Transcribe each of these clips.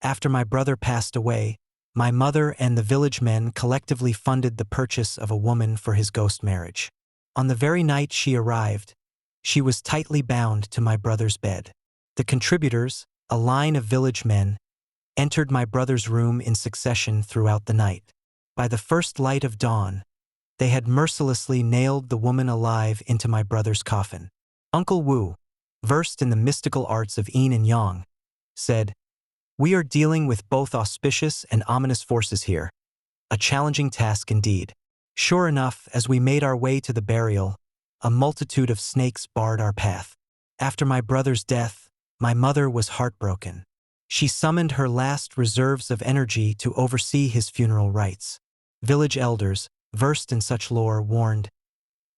After my brother passed away, my mother and the village men collectively funded the purchase of a woman for his ghost marriage. On the very night she arrived, she was tightly bound to my brother's bed. The contributors, a line of village men, entered my brother's room in succession throughout the night. By the first light of dawn, they had mercilessly nailed the woman alive into my brother's coffin. Uncle Wu, versed in the mystical arts of yin and yang, said, "We are dealing with both auspicious and ominous forces here. A challenging task indeed." Sure enough, as we made our way to the burial, a multitude of snakes barred our path. After my brother's death, my mother was heartbroken. She summoned her last reserves of energy to oversee his funeral rites. Village elders, versed in such lore, warned,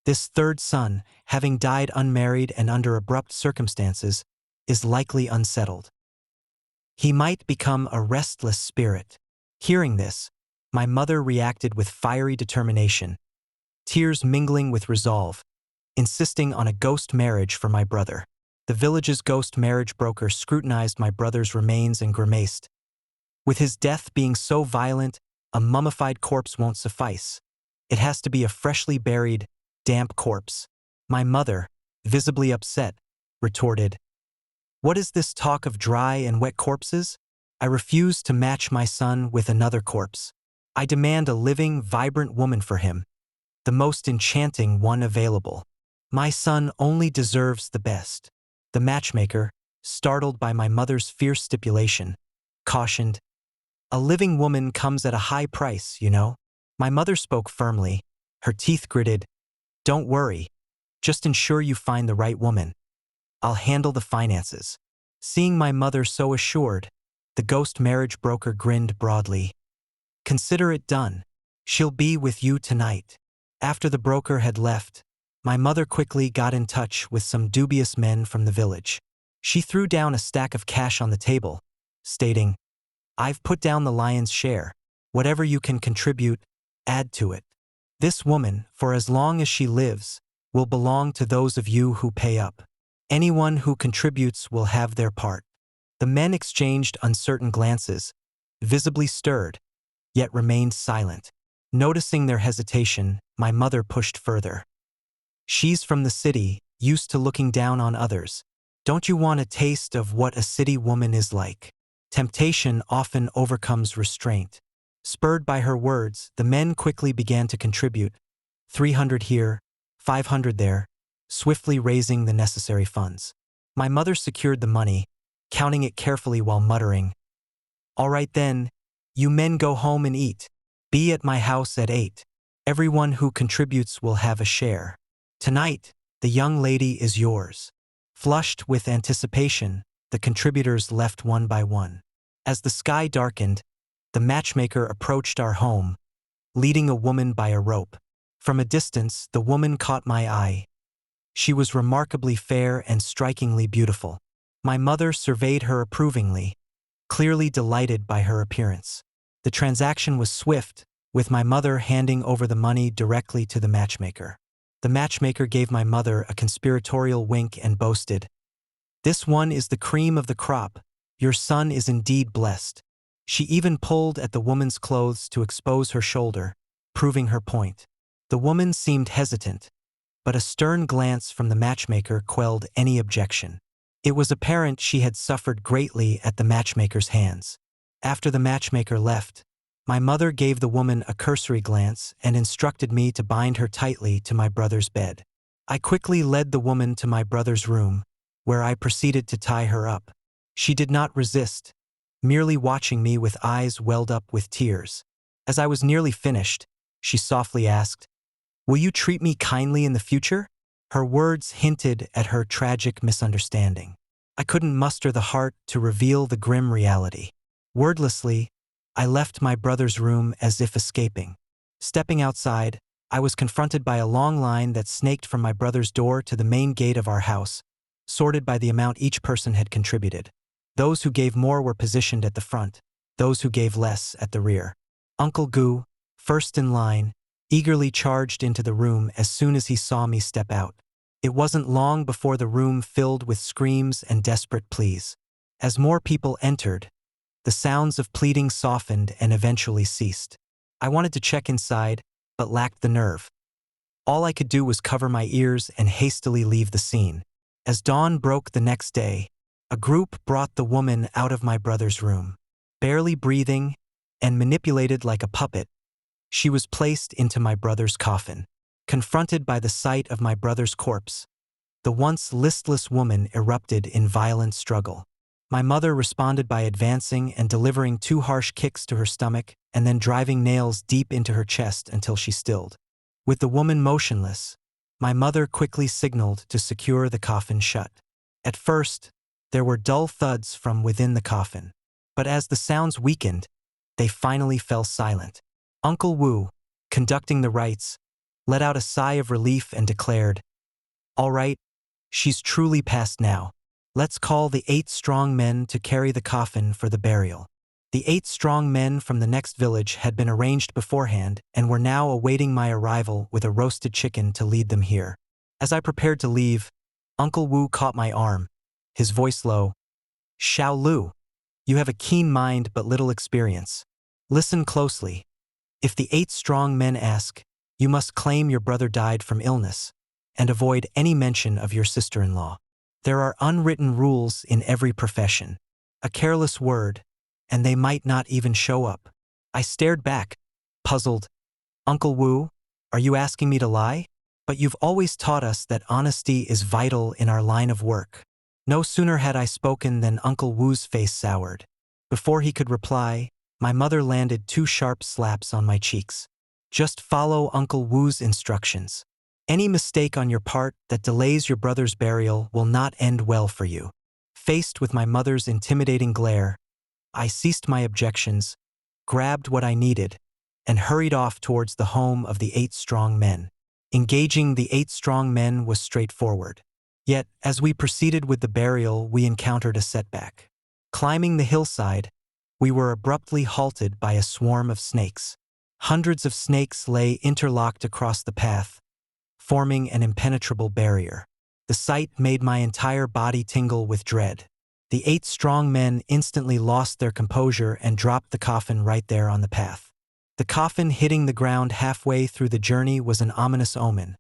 "This third son, having died unmarried and under abrupt circumstances, is likely unsettled. He might become a restless spirit." Hearing this, my mother reacted with fiery determination, tears mingling with resolve, insisting on a ghost marriage for my brother. The village's ghost marriage broker scrutinized my brother's remains and grimaced. "With his death being so violent, a mummified corpse won't suffice. It has to be a freshly buried, damp corpse." My mother, visibly upset, retorted, "What is this talk of dry and wet corpses? I refuse to match my son with another corpse. I demand a living, vibrant woman for him, the most enchanting one available. My son only deserves the best." The matchmaker, startled by my mother's fierce stipulation, cautioned, "A living woman comes at a high price, you know." My mother spoke firmly, her teeth gritted, "Don't worry, just ensure you find the right woman. I'll handle the finances." Seeing my mother so assured, the ghost marriage broker grinned broadly. "Consider it done. She'll be with you tonight." After the broker had left, my mother quickly got in touch with some dubious men from the village. She threw down a stack of cash on the table, stating, "I've put down the lion's share. Whatever you can contribute, add to it. This woman, for as long as she lives, will belong to those of you who pay up. Anyone who contributes will have their part." The men exchanged uncertain glances, visibly stirred, yet remained silent. Noticing their hesitation, my mother pushed further. "She's from the city, used to looking down on others. Don't you want a taste of what a city woman is like? Temptation often overcomes restraint." Spurred by her words, the men quickly began to contribute, 300 here, 500 there, swiftly raising the necessary funds. My mother secured the money, counting it carefully while muttering, "All right then, you men go home and eat. Be at my house at 8. Everyone who contributes will have a share. Tonight, the young lady is yours." Flushed with anticipation, the contributors left one by one. As the sky darkened, the matchmaker approached our home, leading a woman by a rope. From a distance, the woman caught my eye. She was remarkably fair and strikingly beautiful. My mother surveyed her approvingly, clearly delighted by her appearance. The transaction was swift, with my mother handing over the money directly to the matchmaker. The matchmaker gave my mother a conspiratorial wink and boasted, "This one is the cream of the crop. Your son is indeed blessed." She even pulled at the woman's clothes to expose her shoulder, proving her point. The woman seemed hesitant, but a stern glance from the matchmaker quelled any objection. It was apparent she had suffered greatly at the matchmaker's hands. After the matchmaker left, my mother gave the woman a cursory glance and instructed me to bind her tightly to my brother's bed. I quickly led the woman to my brother's room, where I proceeded to tie her up. She did not resist, merely watching me with eyes welled up with tears. As I was nearly finished, she softly asked, "Will you treat me kindly in the future?" Her words hinted at her tragic misunderstanding. I couldn't muster the heart to reveal the grim reality. Wordlessly, I left my brother's room as if escaping. Stepping outside, I was confronted by a long line that snaked from my brother's door to the main gate of our house, sorted by the amount each person had contributed. Those who gave more were positioned at the front, those who gave less at the rear. Uncle Gu, first in line, eagerly charged into the room as soon as he saw me step out. It wasn't long before the room filled with screams and desperate pleas. As more people entered, The sounds of pleading softened and eventually ceased. I wanted to check inside, but lacked the nerve. All I could do was cover my ears and hastily leave the scene. As dawn broke the next day, a group brought the woman out of my brother's room. Barely breathing and manipulated like a puppet, she was placed into my brother's coffin. Confronted by the sight of my brother's corpse, the once listless woman erupted in violent struggle. My mother responded by advancing and delivering 2 harsh kicks to her stomach and then driving nails deep into her chest until she stilled. With the woman motionless, my mother quickly signaled to secure the coffin shut. At first, there were dull thuds from within the coffin, but as the sounds weakened, they finally fell silent. Uncle Wu, conducting the rites, let out a sigh of relief and declared, "All right, she's truly passed now. Let's call the 8 strong men to carry the coffin for the burial." The 8 strong men from the next village had been arranged beforehand and were now awaiting my arrival with a roasted chicken to lead them here. As I prepared to leave, Uncle Wu caught my arm, his voice low. "Xiao Lu, you have a keen mind but little experience. Listen closely. If the 8 strong men ask, you must claim your brother died from illness, and avoid any mention of your sister-in-law. There are unwritten rules in every profession. A careless word, and they might not even show up." I stared back, puzzled. "Uncle Wu, are you asking me to lie? But you've always taught us that honesty is vital in our line of work." No sooner had I spoken than Uncle Wu's face soured. Before he could reply, my mother landed 2 sharp slaps on my cheeks. "Just follow Uncle Wu's instructions. Any mistake on your part that delays your brother's burial will not end well for you." Faced with my mother's intimidating glare, I ceased my objections, grabbed what I needed, and hurried off towards the home of the 8 strong men. Engaging the 8 strong men was straightforward. Yet, as we proceeded with the burial, we encountered a setback. Climbing the hillside, we were abruptly halted by a swarm of snakes. Hundreds of snakes lay interlocked across the path, forming an impenetrable barrier. The sight made my entire body tingle with dread. The 8 strong men instantly lost their composure and dropped the coffin right there on the path. The coffin hitting the ground halfway through the journey was an ominous omen,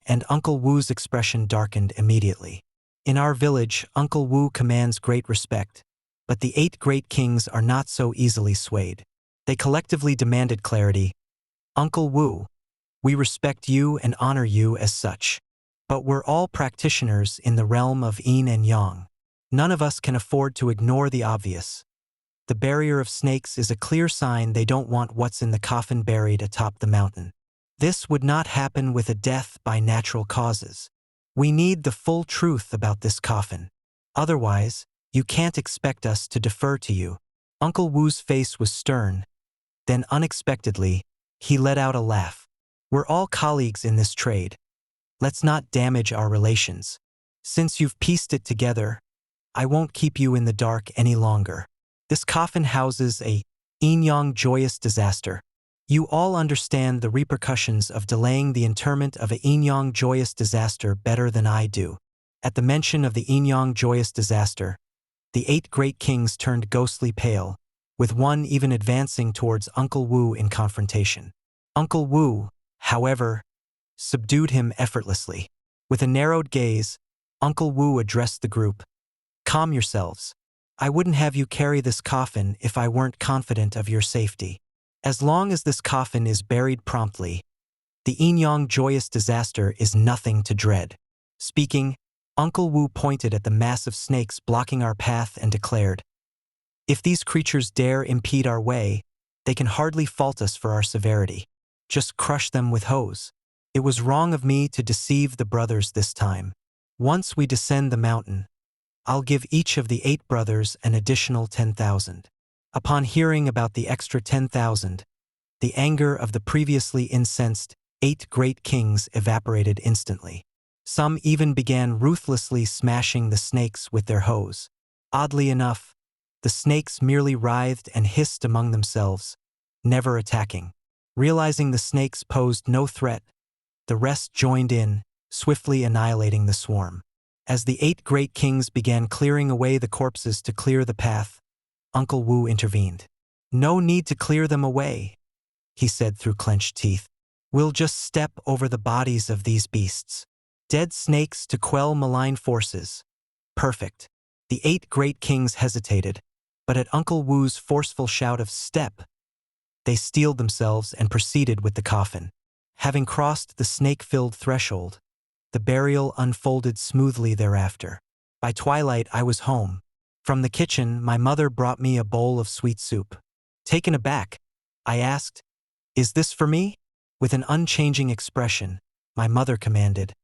and Uncle Wu's expression darkened immediately. In our village, Uncle Wu commands great respect, but the 8 great kings are not so easily swayed. They collectively demanded clarity. "Uncle Wu, we respect you and honor you as such, but we're all practitioners in the realm of yin and yang. None of us can afford to ignore the obvious. The barrier of snakes is a clear sign they don't want what's in the coffin buried atop the mountain. This would not happen with a death by natural causes. We need the full truth about this coffin. Otherwise, you can't expect us to defer to you." Uncle Wu's face was stern. Then unexpectedly, he let out a laugh. "We're all colleagues in this trade. Let's not damage our relations. Since you've pieced it together, I won't keep you in the dark any longer. This coffin houses a yin-yang joyous disaster. You all understand the repercussions of delaying the interment of a yin-yang joyous disaster better than I do." At the mention of the yin-yang joyous disaster, the 8 great kings turned ghostly pale, with one even advancing towards Uncle Wu in confrontation. Uncle Wu, however, subdued him effortlessly. With a narrowed gaze, Uncle Wu addressed the group. "Calm yourselves. I wouldn't have you carry this coffin if I weren't confident of your safety. As long as this coffin is buried promptly, the yin-yang joyous disaster is nothing to dread." Speaking, Uncle Wu pointed at the massive snakes blocking our path and declared, "If these creatures dare impede our way, they can hardly fault us for our severity. Just crush them with hose." It was wrong of me to deceive the brothers this time. Once we descend the mountain, I'll give each of the 8 brothers an additional 10,000. Upon hearing about the extra 10,000, the anger of the previously incensed 8 great kings evaporated instantly. Some even began ruthlessly smashing the snakes with their hose. Oddly enough, the snakes merely writhed and hissed among themselves, never attacking. Realizing the snakes posed no threat, the rest joined in, swiftly annihilating the swarm. As the 8 great kings began clearing away the corpses to clear the path, Uncle Wu intervened. "No need to clear them away," he said through clenched teeth. "We'll just step over the bodies of these beasts. Dead snakes to quell malign forces. Perfect." The 8 great kings hesitated, but at Uncle Wu's forceful shout of "Step," they steeled themselves and proceeded with the coffin. Having crossed the snake-filled threshold, the burial unfolded smoothly thereafter. By twilight, I was home. From the kitchen, my mother brought me a bowl of sweet soup. Taken aback, I asked, "Is this for me?" With an unchanging expression, my mother commanded,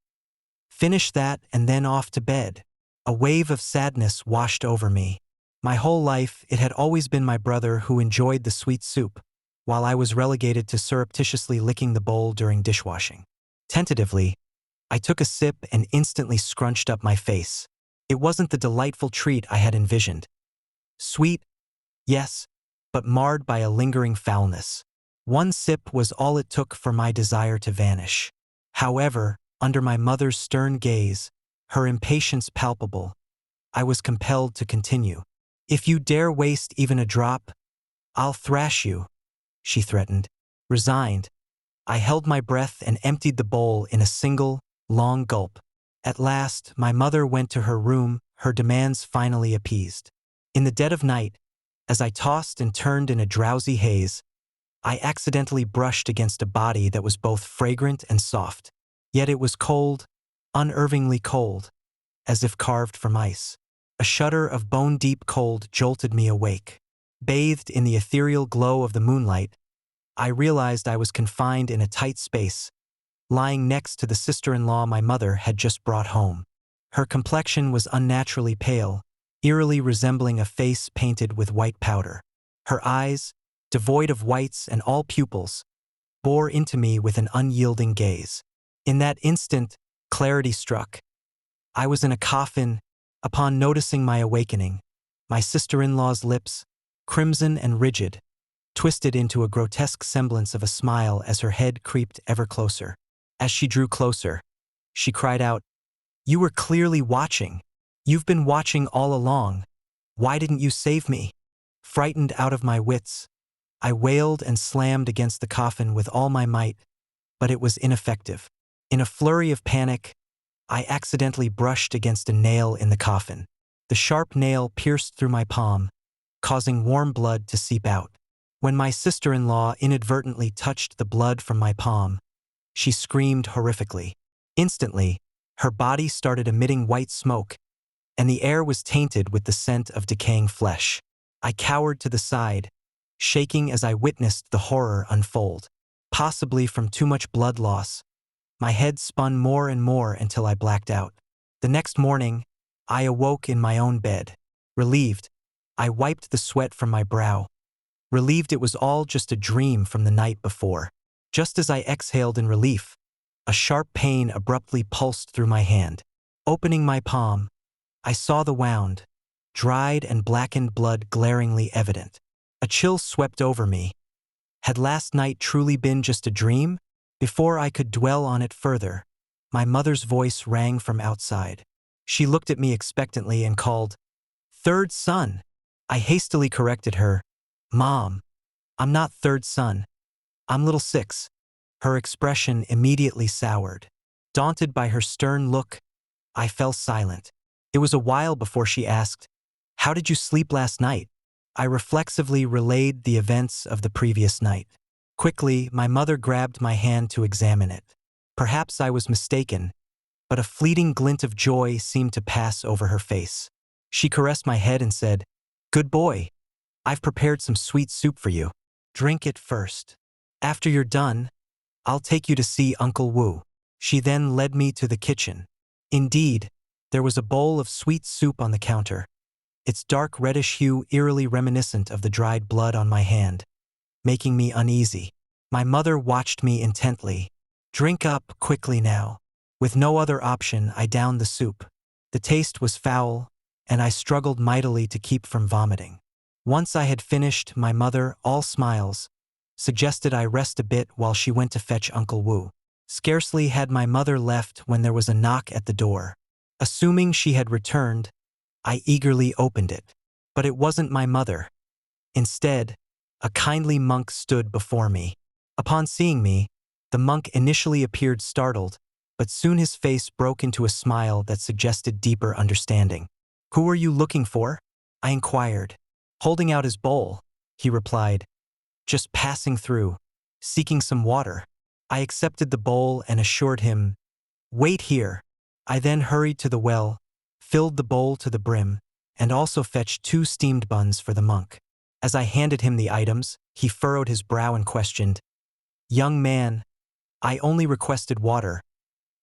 "Finish that and then off to bed." A wave of sadness washed over me. My whole life, it had always been my brother who enjoyed the sweet soup, while I was relegated to surreptitiously licking the bowl during dishwashing. Tentatively, I took a sip and instantly scrunched up my face. It wasn't the delightful treat I had envisioned. Sweet, yes, but marred by a lingering foulness. One sip was all it took for my desire to vanish. However, under my mother's stern gaze, her impatience palpable, I was compelled to continue. "If you dare waste even a drop, I'll thrash you," she threatened. Resigned, I held my breath and emptied the bowl in a single, long gulp. At last, my mother went to her room, her demands finally appeased. In the dead of night, as I tossed and turned in a drowsy haze, I accidentally brushed against a body that was both fragrant and soft. Yet it was cold, unnervingly cold, as if carved from ice. A shudder of bone-deep cold jolted me awake. Bathed in the ethereal glow of the moonlight, I realized I was confined in a tight space, lying next to the sister-in-law my mother had just brought home. Her complexion was unnaturally pale, eerily resembling a face painted with white powder. Her eyes, devoid of whites and all pupils, bore into me with an unyielding gaze. In that instant, clarity struck. I was in a coffin. Upon noticing my awakening, my sister-in-law's lips, crimson and rigid, twisted into a grotesque semblance of a smile as her head creeped ever closer. As she drew closer, she cried out, "You were clearly watching. You've been watching all along. Why didn't you save me?" Frightened out of my wits, I wailed and slammed against the coffin with all my might, but it was ineffective. In a flurry of panic, I accidentally brushed against a nail in the coffin. The sharp nail pierced through my palm, causing warm blood to seep out. When my sister-in-law inadvertently touched the blood from my palm, she screamed horrifically. Instantly, her body started emitting white smoke, and the air was tainted with the scent of decaying flesh. I cowered to the side, shaking as I witnessed the horror unfold. Possibly from too much blood loss, my head spun more and more until I blacked out. The next morning, I awoke in my own bed. Relieved, I wiped the sweat from my brow. Relieved it was all just a dream from the night before. Just as I exhaled in relief, a sharp pain abruptly pulsed through my hand. Opening my palm, I saw the wound, dried and blackened blood glaringly evident. A chill swept over me. Had last night truly been just a dream? Before I could dwell on it further, my mother's voice rang from outside. She looked at me expectantly and called, "Third son." I hastily corrected her, "Mom, I'm not third son. I'm little six." Her expression immediately soured. Daunted by her stern look, I fell silent. It was a while before she asked, "How did you sleep last night?" I reflexively relayed the events of the previous night. Quickly, my mother grabbed my hand to examine it. Perhaps I was mistaken, but a fleeting glint of joy seemed to pass over her face. She caressed my head and said, "Good boy. I've prepared some sweet soup for you. Drink it first. After you're done, I'll take you to see Uncle Wu." She then led me to the kitchen. Indeed, there was a bowl of sweet soup on the counter, its dark reddish hue eerily reminiscent of the dried blood on my hand, making me uneasy. My mother watched me intently. "Drink up quickly now." With no other option, I downed the soup. The taste was foul, and I struggled mightily to keep from vomiting. Once I had finished, my mother, all smiles, suggested I rest a bit while she went to fetch Uncle Wu. Scarcely had my mother left when there was a knock at the door. Assuming she had returned, I eagerly opened it. But it wasn't my mother. Instead, a kindly monk stood before me. Upon seeing me, the monk initially appeared startled, but soon his face broke into a smile that suggested deeper understanding. "Who are you looking for?" I inquired. Holding out his bowl, he replied, "Just passing through, seeking some water." I accepted the bowl and assured him, "Wait here." I then hurried to the well, filled the bowl to the brim, and also fetched 2 steamed buns for the monk. As I handed him the items, he furrowed his brow and questioned, "Young man, I only requested water.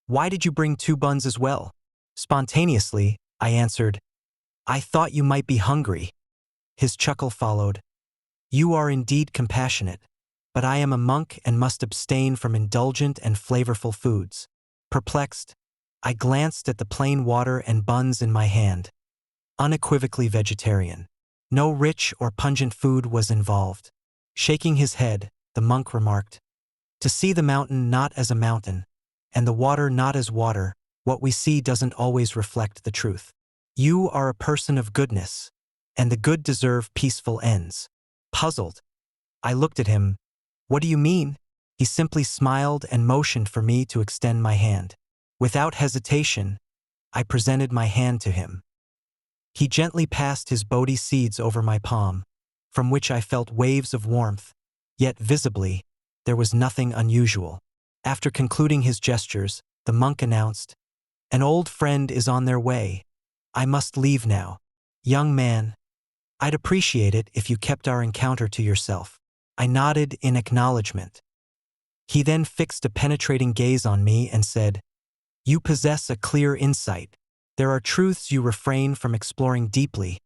Why did you bring 2 buns as well?" Spontaneously, I answered, "I thought you might be hungry." His chuckle followed. "You are indeed compassionate, but I am a monk and must abstain from indulgent and flavorful foods." Perplexed, I glanced at the plain water and buns in my hand. Unequivocally vegetarian. No rich or pungent food was involved. Shaking his head, the monk remarked, "To see the mountain not as a mountain, and the water not as water, what we see doesn't always reflect the truth. You are a person of goodness, and the good deserve peaceful ends." Puzzled, I looked at him. "What do you mean?" He simply smiled and motioned for me to extend my hand. Without hesitation, I presented my hand to him. He gently passed his Bodhi seeds over my palm, from which I felt waves of warmth, yet visibly, there was nothing unusual. After concluding his gestures, the monk announced, "An old friend is on their way. I must leave now. Young man, I'd appreciate it if you kept our encounter to yourself." I nodded in acknowledgement. He then fixed a penetrating gaze on me and said, "You possess a clear insight. There are truths you refrain from exploring deeply,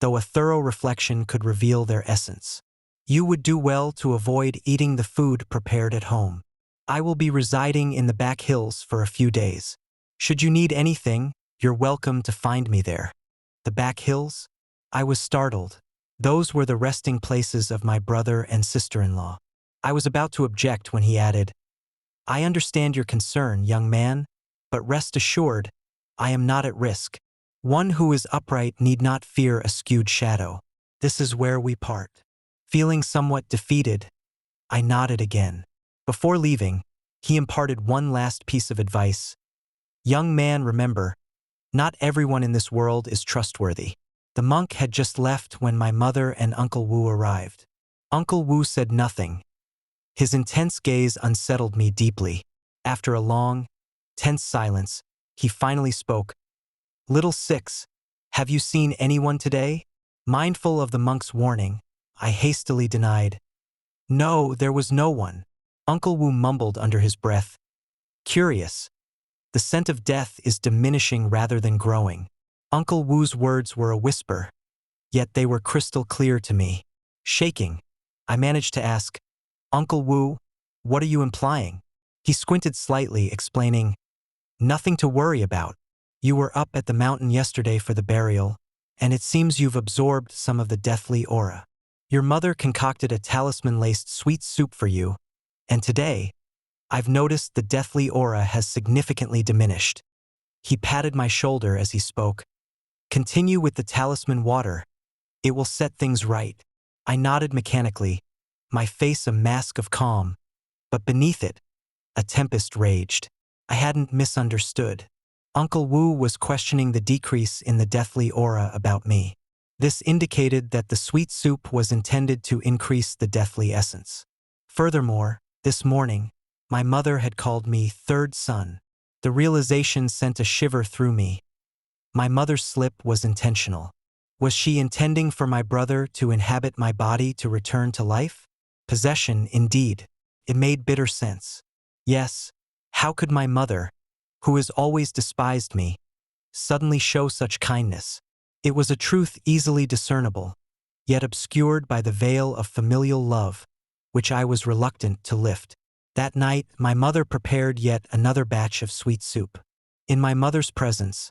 though a thorough reflection could reveal their essence. You would do well to avoid eating the food prepared at home. I will be residing in the back hills for a few days. Should you need anything, you're welcome to find me there." The back hills? I was startled. Those were the resting places of my brother and sister-in-law. I was about to object when he added, "I understand your concern, young man, but rest assured, I am not at risk. One who is upright need not fear a skewed shadow. This is where we part." Feeling somewhat defeated, I nodded again. Before leaving, he imparted one last piece of advice. "Young man, remember, not everyone in this world is trustworthy." The monk had just left when my mother and Uncle Wu arrived. Uncle Wu said nothing. His intense gaze unsettled me deeply. After a long, tense silence, he finally spoke. "Little Six, have you seen anyone today?" Mindful of the monk's warning, I hastily denied. "No, there was no one." Uncle Wu mumbled under his breath. "Curious. The scent of death is diminishing rather than growing." Uncle Wu's words were a whisper, yet they were crystal clear to me. Shaking, I managed to ask, "Uncle Wu, what are you implying?" He squinted slightly, explaining, "Nothing to worry about. You were up at the mountain yesterday for the burial, and it seems you've absorbed some of the deathly aura. Your mother concocted a talisman-laced sweet soup for you, and today, I've noticed the deathly aura has significantly diminished." He patted my shoulder as he spoke. "Continue with the talisman water. It will set things right." I nodded mechanically, my face a mask of calm, but beneath it, a tempest raged. I hadn't misunderstood. Uncle Wu was questioning the decrease in the deathly aura about me. This indicated that the sweet soup was intended to increase the deathly essence. Furthermore, this morning, my mother had called me third son. The realization sent a shiver through me. My mother's slip was intentional. Was she intending for my brother to inhabit my body to return to life? Possession, indeed. It made bitter sense. Yes, how could my mother, who has always despised me, suddenly show such kindness? It was a truth easily discernible, yet obscured by the veil of familial love, which I was reluctant to lift. That night, my mother prepared yet another batch of sweet soup. In my mother's presence,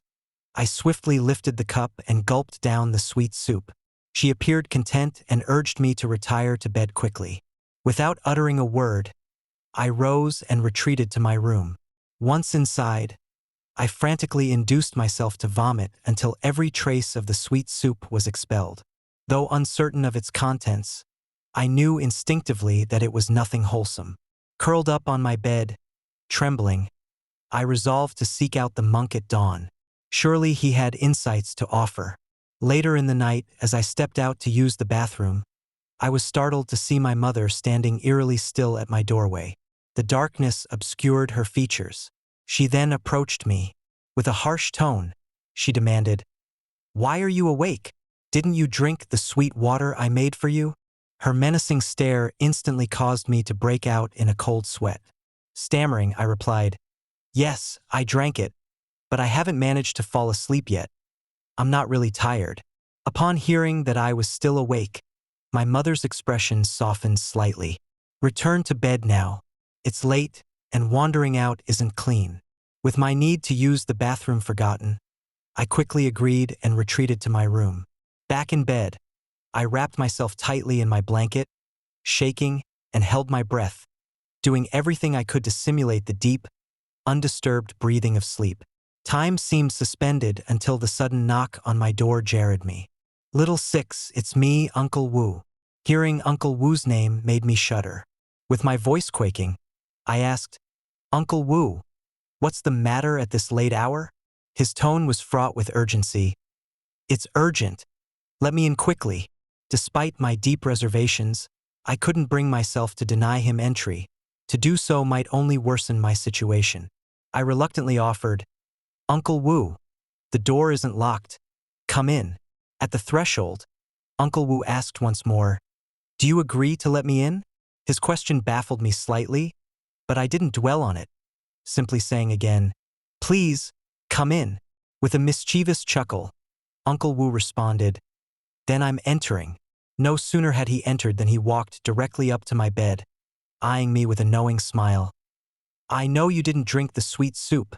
I swiftly lifted the cup and gulped down the sweet soup. She appeared content and urged me to retire to bed quickly. Without uttering a word, I rose and retreated to my room. Once inside, I frantically induced myself to vomit until every trace of the sweet soup was expelled. Though uncertain of its contents, I knew instinctively that it was nothing wholesome. Curled up on my bed, trembling, I resolved to seek out the monk at dawn. Surely he had insights to offer. Later in the night, as I stepped out to use the bathroom, I was startled to see my mother standing eerily still at my doorway. The darkness obscured her features. She then approached me. With a harsh tone, she demanded, "Why are you awake? Didn't you drink the sweet water I made for you?" Her menacing stare instantly caused me to break out in a cold sweat. Stammering, I replied, "Yes, I drank it, but I haven't managed to fall asleep yet. I'm not really tired." Upon hearing that I was still awake, my mother's expression softened slightly. "Return to bed now. It's late, and wandering out isn't clean." With my need to use the bathroom forgotten, I quickly agreed and retreated to my room. Back in bed, I wrapped myself tightly in my blanket, shaking, and held my breath, doing everything I could to simulate the deep, undisturbed breathing of sleep. Time seemed suspended until the sudden knock on my door jarred me. "Little Six, it's me, Uncle Wu." Hearing Uncle Wu's name made me shudder. With my voice quaking, I asked, "Uncle Wu, what's the matter at this late hour?" His tone was fraught with urgency. "It's urgent. Let me in quickly." Despite my deep reservations, I couldn't bring myself to deny him entry. To do so might only worsen my situation. I reluctantly offered, "Uncle Wu, the door isn't locked. Come in." At the threshold, Uncle Wu asked once more, "Do you agree to let me in?" His question baffled me slightly, but I didn't dwell on it, simply saying again, "Please, come in." With a mischievous chuckle, Uncle Wu responded, "Then I'm entering." No sooner had he entered than he walked directly up to my bed, eyeing me with a knowing smile. "I know you didn't drink the sweet soup.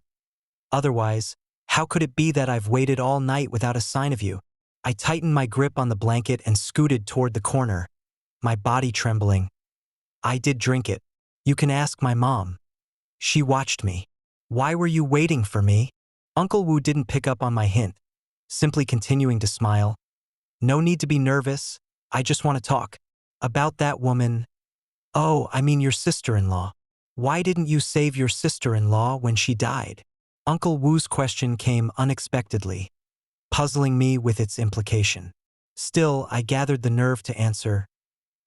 Otherwise, how could it be that I've waited all night without a sign of you?" I tightened my grip on the blanket and scooted toward the corner, my body trembling. "I did drink it. You can ask my mom. She watched me." "Why were you waiting for me?" Uncle Wu didn't pick up on my hint, simply continuing to smile. "No need to be nervous. I just want to talk. About that woman." "Oh, I mean your sister-in-law. Why didn't you save your sister-in-law when she died?" Uncle Wu's question came unexpectedly, puzzling me with its implication. Still, I gathered the nerve to answer,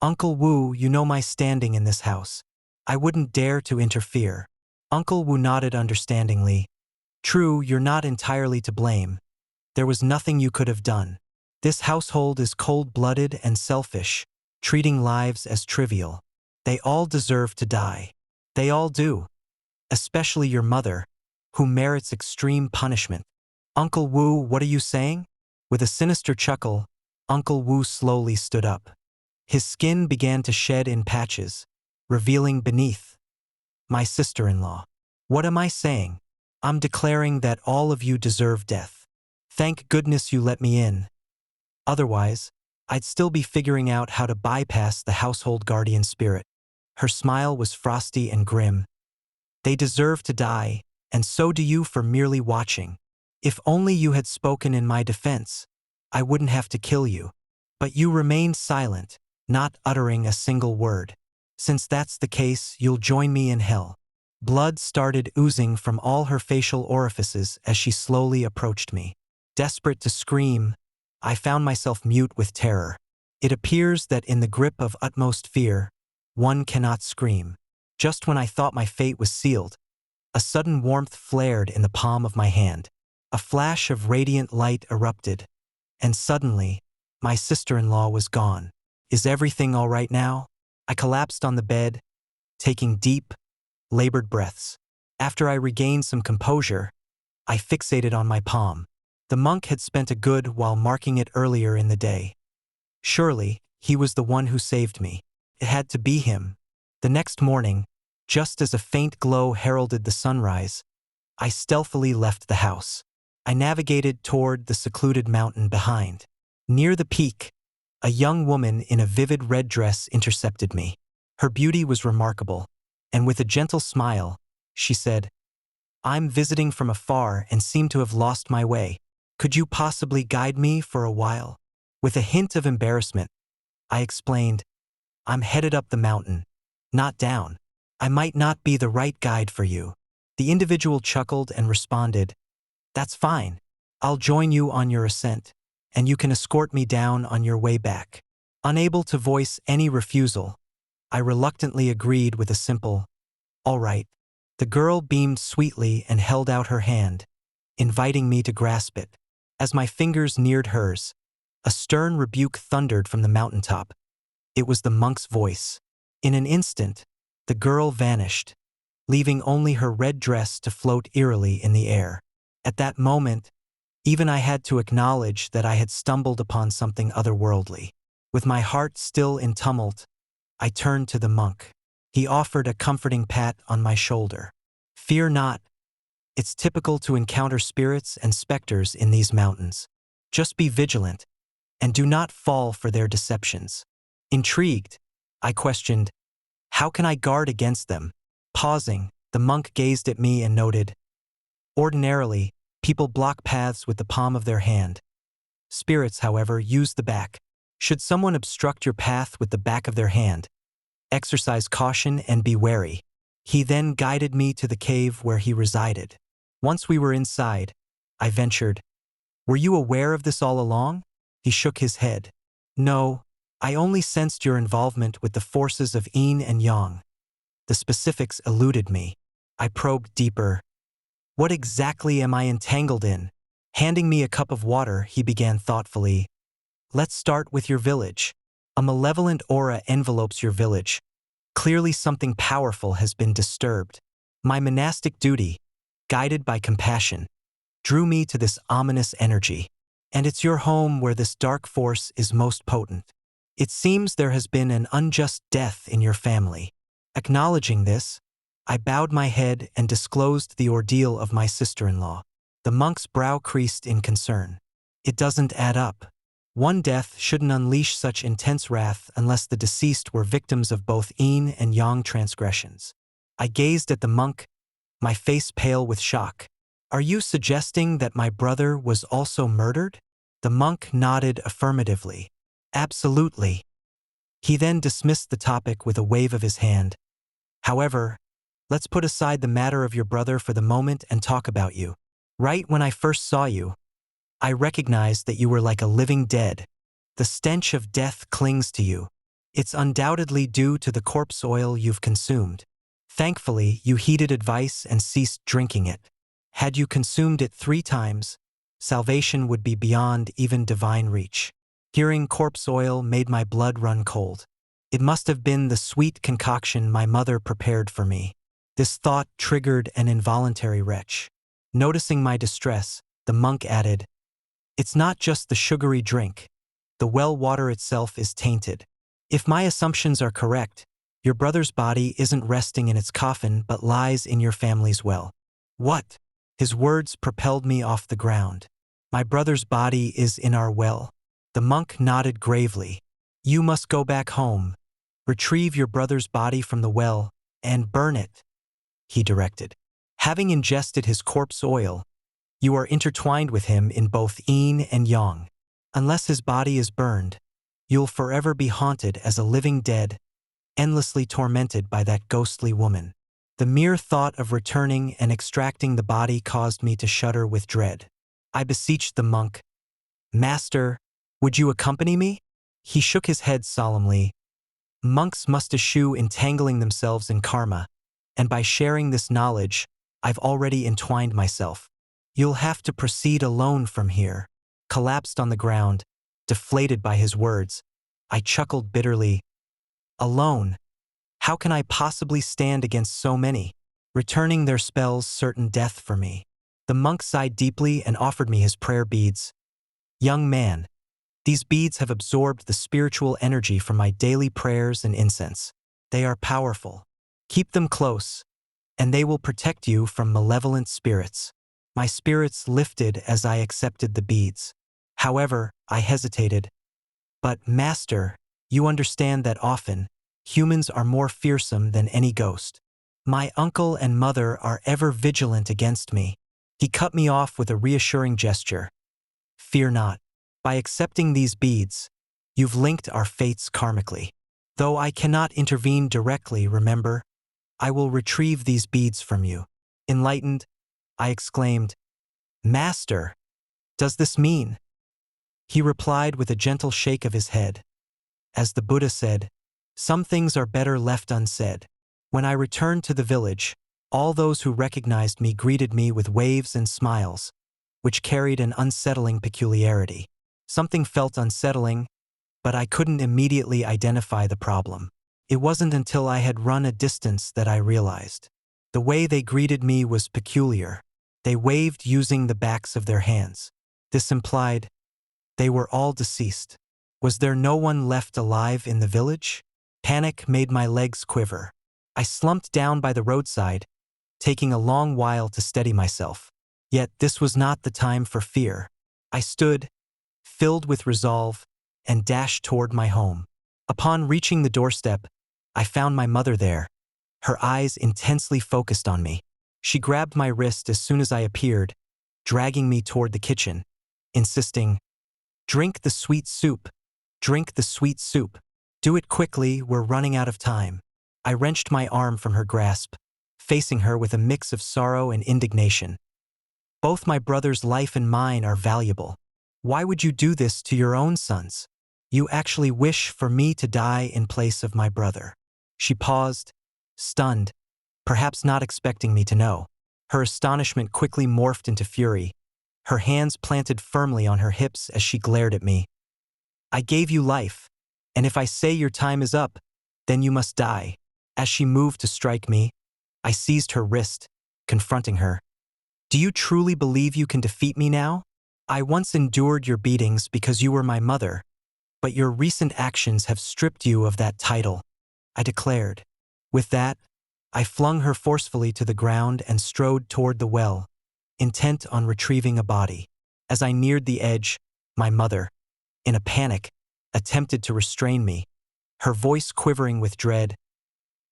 "Uncle Wu, you know my standing in this house. I wouldn't dare to interfere." Uncle Wu nodded understandingly. "True, you're not entirely to blame. There was nothing you could have done. This household is cold-blooded and selfish, treating lives as trivial. They all deserve to die. They all do. Especially your mother, who merits extreme punishment." "Uncle Wu, what are you saying?" With a sinister chuckle, Uncle Wu slowly stood up. His skin began to shed in patches, revealing beneath, "My sister-in-law." "What am I saying? I'm declaring that all of you deserve death. Thank goodness you let me in. Otherwise, I'd still be figuring out how to bypass the household guardian spirit." Her smile was frosty and grim. "They deserve to die, and so do you for merely watching. If only you had spoken in my defense, I wouldn't have to kill you. But you remained silent, not uttering a single word. Since that's the case, you'll join me in hell." Blood started oozing from all her facial orifices as she slowly approached me. Desperate to scream, I found myself mute with terror. It appears that in the grip of utmost fear, one cannot scream. Just when I thought my fate was sealed, a sudden warmth flared in the palm of my hand. A flash of radiant light erupted, and suddenly, my sister-in-law was gone. "Is everything all right now?" I collapsed on the bed, taking deep, labored breaths. After I regained some composure, I fixated on my palm. The monk had spent a good while marking it earlier in the day. Surely, he was the one who saved me. It had to be him. The next morning, just as a faint glow heralded the sunrise, I stealthily left the house. I navigated toward the secluded mountain behind. Near the peak, a young woman in a vivid red dress intercepted me. Her beauty was remarkable, and with a gentle smile, she said, "I'm visiting from afar and seem to have lost my way. Could you possibly guide me for a while?" With a hint of embarrassment, I explained, I'm headed up the mountain, not down. I might not be the right guide for you. The individual chuckled and responded, That's fine. I'll join you on your ascent, and you can escort me down on your way back. Unable to voice any refusal, I reluctantly agreed with a simple, All right. The girl beamed sweetly and held out her hand, inviting me to grasp it. As my fingers neared hers, a stern rebuke thundered from the mountaintop. It was the monk's voice. In an instant, the girl vanished, leaving only her red dress to float eerily in the air. At that moment, even I had to acknowledge that I had stumbled upon something otherworldly. With my heart still in tumult, I turned to the monk. He offered a comforting pat on my shoulder. Fear not. It's typical to encounter spirits and specters in these mountains. Just be vigilant, and do not fall for their deceptions. Intrigued, I questioned, How can I guard against them? Pausing, the monk gazed at me and noted, Ordinarily, people block paths with the palm of their hand. Spirits, however, use the back. Should someone obstruct your path with the back of their hand, exercise caution and be wary. He then guided me to the cave where he resided. Once we were inside, I ventured, Were you aware of this all along? He shook his head. No, I only sensed your involvement with the forces of yin and yang. The specifics eluded me. I probed deeper. What exactly am I entangled in? Handing me a cup of water, he began thoughtfully. Let's start with your village. A malevolent aura envelopes your village. Clearly something powerful has been disturbed. My monastic duty, guided by compassion, drew me to this ominous energy. And it's your home where this dark force is most potent. It seems there has been an unjust death in your family. Acknowledging this, I bowed my head and disclosed the ordeal of my sister-in-law. The monk's brow creased in concern. It doesn't add up. One death shouldn't unleash such intense wrath unless the deceased were victims of both yin and yang transgressions. I gazed at the monk, my face pale with shock. Are you suggesting that my brother was also murdered? The monk nodded affirmatively. Absolutely. He then dismissed the topic with a wave of his hand. However, let's put aside the matter of your brother for the moment and talk about you. Right when I first saw you, I recognized that you were like a living dead. The stench of death clings to you. It's undoubtedly due to the corpse oil you've consumed. Thankfully, you heeded advice and ceased drinking it. Had you consumed it 3 times, salvation would be beyond even divine reach. Hearing corpse oil made my blood run cold. It must have been the sweet concoction my mother prepared for me. This thought triggered an involuntary retch. Noticing my distress, the monk added, It's not just the sugary drink. The well water itself is tainted. If my assumptions are correct, your brother's body isn't resting in its coffin but lies in your family's well. What? His words propelled me off the ground. My brother's body is in our well. The monk nodded gravely. You must go back home, retrieve your brother's body from the well, and burn it, he directed. Having ingested his corpse oil, you are intertwined with him in both yin and yang. Unless his body is burned, you'll forever be haunted as a living dead, endlessly tormented by that ghostly woman. The mere thought of returning and extracting the body caused me to shudder with dread. I beseeched the monk, Master, would you accompany me? He shook his head solemnly. Monks must eschew entangling themselves in karma, and by sharing this knowledge, I've already entwined myself. You'll have to proceed alone from here. Collapsed on the ground, deflated by his words, I chuckled bitterly. Alone? How can I possibly stand against so many, returning their spells certain death for me? The monk sighed deeply and offered me his prayer beads. Young man, these beads have absorbed the spiritual energy from my daily prayers and incense. They are powerful. Keep them close, and they will protect you from malevolent spirits. My spirits lifted as I accepted the beads. However, I hesitated. But, Master, you understand that often, humans are more fearsome than any ghost. My uncle and mother are ever vigilant against me. He cut me off with a reassuring gesture. Fear not. By accepting these beads, you've linked our fates karmically. Though I cannot intervene directly, remember, I will retrieve these beads from you." Enlightened, I exclaimed, "Master, does this mean?" He replied with a gentle shake of his head. As the Buddha said, "Some things are better left unsaid." When I returned to the village, all those who recognized me greeted me with waves and smiles, which carried an unsettling peculiarity. Something felt unsettling, but I couldn't immediately identify the problem. It wasn't until I had run a distance that I realized. The way they greeted me was peculiar. They waved using the backs of their hands. This implied they were all deceased. Was there no one left alive in the village? Panic made my legs quiver. I slumped down by the roadside, taking a long while to steady myself. Yet this was not the time for fear. I stood, filled with resolve, and dashed toward my home. Upon reaching the doorstep, I found my mother there, her eyes intensely focused on me. She grabbed my wrist as soon as I appeared, dragging me toward the kitchen, insisting, "Drink the sweet soup. Drink the sweet soup. Do it quickly, we're running out of time." I wrenched my arm from her grasp, facing her with a mix of sorrow and indignation. "Both my brother's life and mine are valuable. Why would you do this to your own sons? You actually wish for me to die in place of my brother." She paused, stunned, perhaps not expecting me to know. Her astonishment quickly morphed into fury, her hands planted firmly on her hips as she glared at me. "I gave you life, and if I say your time is up, then you must die." As she moved to strike me, I seized her wrist, confronting her. "Do you truly believe you can defeat me now? I once endured your beatings because you were my mother, but your recent actions have stripped you of that title," I declared. With that, I flung her forcefully to the ground and strode toward the well, intent on retrieving a body. As I neared the edge, my mother, in a panic, attempted to restrain me, her voice quivering with dread.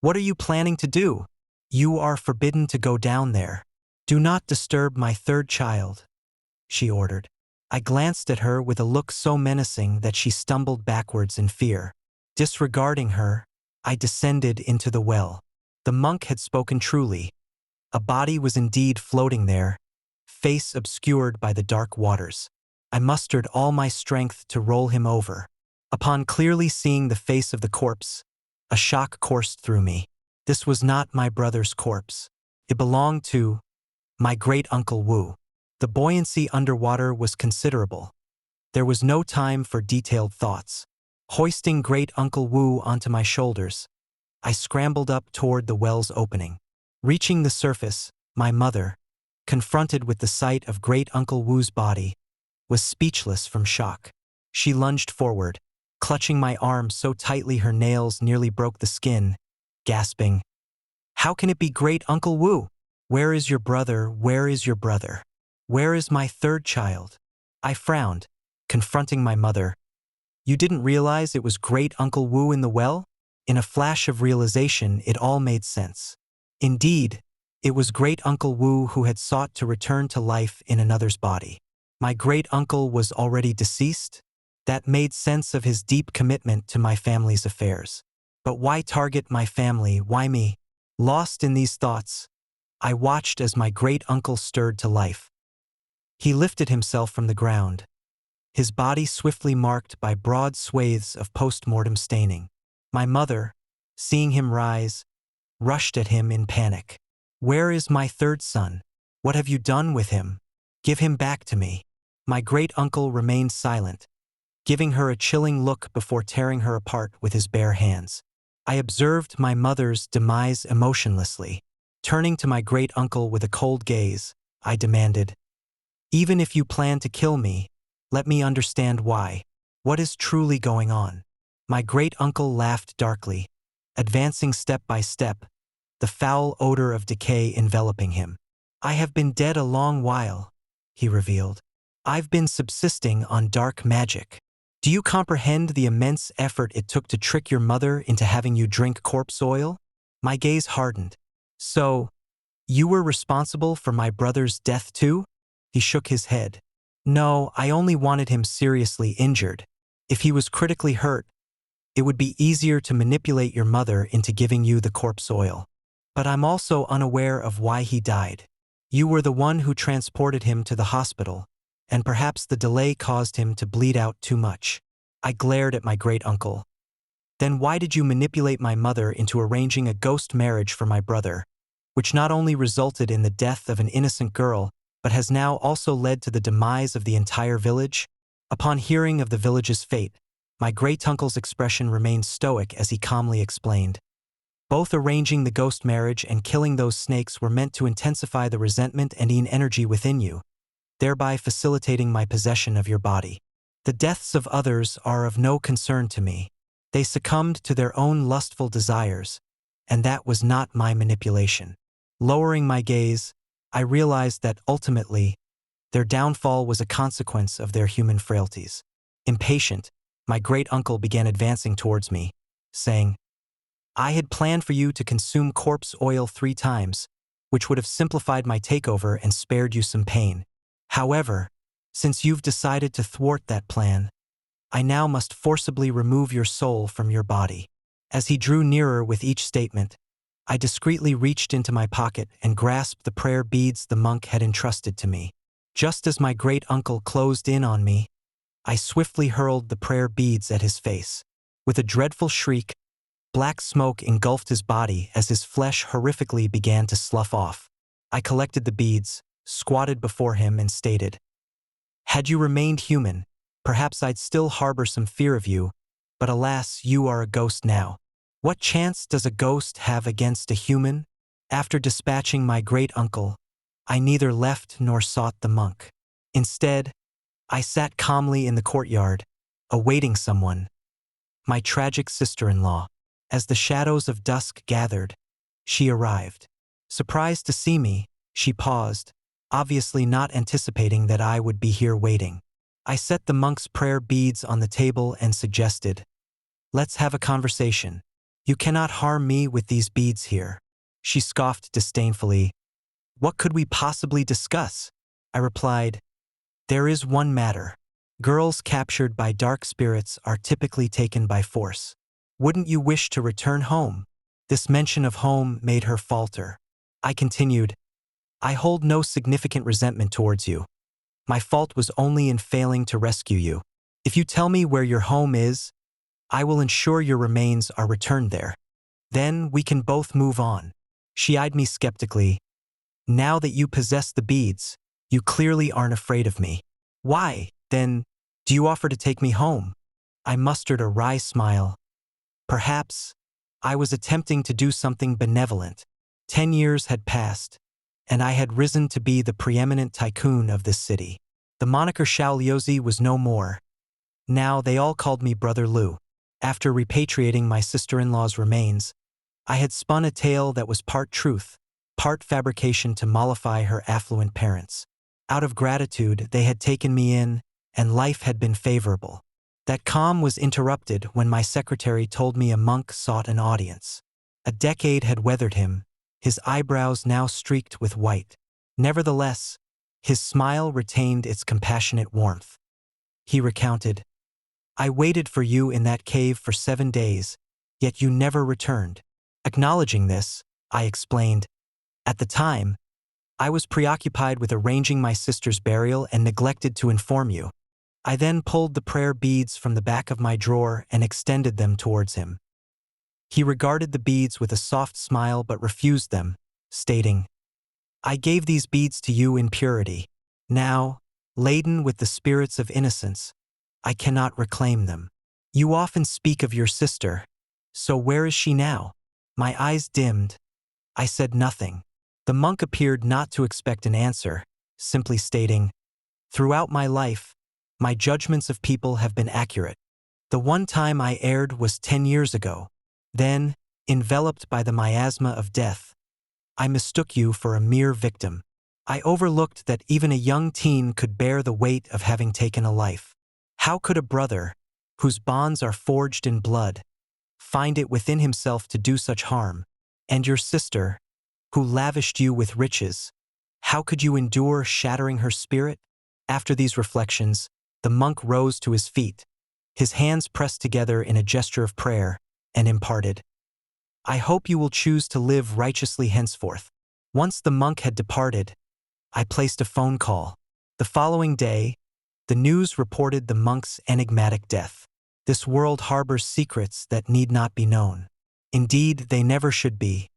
"What are you planning to do? You are forbidden to go down there. Do not disturb my third child," she ordered. I glanced at her with a look so menacing that she stumbled backwards in fear. Disregarding her, I descended into the well. The monk had spoken truly. A body was indeed floating there, face obscured by the dark waters. I mustered all my strength to roll him over. Upon clearly seeing the face of the corpse, a shock coursed through me. This was not my brother's corpse. It belonged to my great-uncle Wu. The buoyancy underwater was considerable. There was no time for detailed thoughts. Hoisting great-uncle Wu onto my shoulders, I scrambled up toward the well's opening. Reaching the surface, my mother, confronted with the sight of great-uncle Wu's body, was speechless from shock. She lunged forward, clutching my arm so tightly her nails nearly broke the skin, gasping, "How can it be great-uncle Wu? Where is your brother? Where is your brother? Where is my third child?" I frowned, confronting my mother. "You didn't realize it was great-uncle Wu in the well?" In a flash of realization, it all made sense. Indeed, it was great-uncle Wu who had sought to return to life in another's body. My great-uncle was already deceased? That made sense of his deep commitment to my family's affairs. But why target my family? Why me? Lost in these thoughts, I watched as my great-uncle stirred to life. He lifted himself from the ground, his body swiftly marked by broad swathes of post-mortem staining. My mother, seeing him rise, rushed at him in panic. "Where is my third son? What have you done with him? Give him back to me." My great-uncle remained silent, giving her a chilling look before tearing her apart with his bare hands. I observed my mother's demise emotionlessly. Turning to my great-uncle with a cold gaze, I demanded, "Even if you plan to kill me, let me understand why. What is truly going on?" My great-uncle laughed darkly, advancing step by step, the foul odor of decay enveloping him. "I have been dead a long while," he revealed. "I've been subsisting on dark magic. Do you comprehend the immense effort it took to trick your mother into having you drink corpse oil?" My gaze hardened. "So, you were responsible for my brother's death too?" He shook his head. No, I only wanted him seriously injured. If he was critically hurt, it would be easier to manipulate your mother into giving you the corpse oil. But I'm also unaware of why he died. You were the one who transported him to the hospital, and perhaps the delay caused him to bleed out too much. I glared at my great-uncle. Then why did you manipulate my mother into arranging a ghost marriage for my brother, which not only resulted in the death of an innocent girl, but has now also led to the demise of the entire village? Upon hearing of the village's fate, my great-uncle's expression remained stoic as he calmly explained. Both arranging the ghost marriage and killing those snakes were meant to intensify the resentment and energy within you, thereby facilitating my possession of your body. The deaths of others are of no concern to me. They succumbed to their own lustful desires, and that was not my manipulation. Lowering my gaze, I realized that ultimately, their downfall was a consequence of their human frailties. Impatient, my great-uncle began advancing towards me, saying, I had planned for you to consume corpse oil 3 times, which would have simplified my takeover and spared you some pain. However, since you've decided to thwart that plan, I now must forcibly remove your soul from your body. As he drew nearer with each statement, I discreetly reached into my pocket and grasped the prayer beads the monk had entrusted to me. Just as my great-uncle closed in on me, I swiftly hurled the prayer beads at his face. With a dreadful shriek, black smoke engulfed his body as his flesh horrifically began to slough off. I collected the beads, squatted before him, and stated, Had you remained human, perhaps I'd still harbor some fear of you, but alas, you are a ghost now. What chance does a ghost have against a human? After dispatching my great-uncle, I neither left nor sought the monk. Instead, I sat calmly in the courtyard, awaiting someone, my tragic sister-in-law. As the shadows of dusk gathered, she arrived. Surprised to see me, she paused, obviously not anticipating that I would be here waiting. I set the monk's prayer beads on the table and suggested, Let's have a conversation. You cannot harm me with these beads here. She scoffed disdainfully. What could we possibly discuss? I replied, There is one matter. Girls captured by dark spirits are typically taken by force. Wouldn't you wish to return home? This mention of home made her falter. I continued, I hold no significant resentment towards you. My fault was only in failing to rescue you. If you tell me where your home is, I will ensure your remains are returned there. Then we can both move on. She eyed me skeptically. Now that you possess the beads, you clearly aren't afraid of me. Why, then, do you offer to take me home? I mustered a wry smile. Perhaps I was attempting to do something benevolent. 10 years had passed, and I had risen to be the preeminent tycoon of this city. The moniker Shaoliozi was no more. Now they all called me Brother Lu. After repatriating my sister-in-law's remains, I had spun a tale that was part truth, part fabrication to mollify her affluent parents. Out of gratitude, they had taken me in, and life had been favorable. That calm was interrupted when my secretary told me a monk sought an audience. A decade had weathered him, his eyebrows now streaked with white. Nevertheless, his smile retained its compassionate warmth. He recounted, I waited for you in that cave for 7 days, yet you never returned. Acknowledging this, I explained, At the time, I was preoccupied with arranging my sister's burial and neglected to inform you. I then pulled the prayer beads from the back of my drawer and extended them towards him. He regarded the beads with a soft smile but refused them, stating, I gave these beads to you in purity. Now, laden with the spirits of innocence, I cannot reclaim them. You often speak of your sister, so where is she now? My eyes dimmed. I said nothing. The monk appeared not to expect an answer, simply stating, Throughout my life, my judgments of people have been accurate. The one time I erred was 10 years ago. Then, enveloped by the miasma of death, I mistook you for a mere victim. I overlooked that even a young teen could bear the weight of having taken a life. How could a brother, whose bonds are forged in blood, find it within himself to do such harm? And your sister, who lavished you with riches, how could you endure shattering her spirit? After these reflections, the monk rose to his feet, his hands pressed together in a gesture of prayer, and imparted, "I hope you will choose to live righteously henceforth." Once the monk had departed, I placed a phone call. The following day, the news reported the monk's enigmatic death. This world harbors secrets that need not be known. Indeed, they never should be.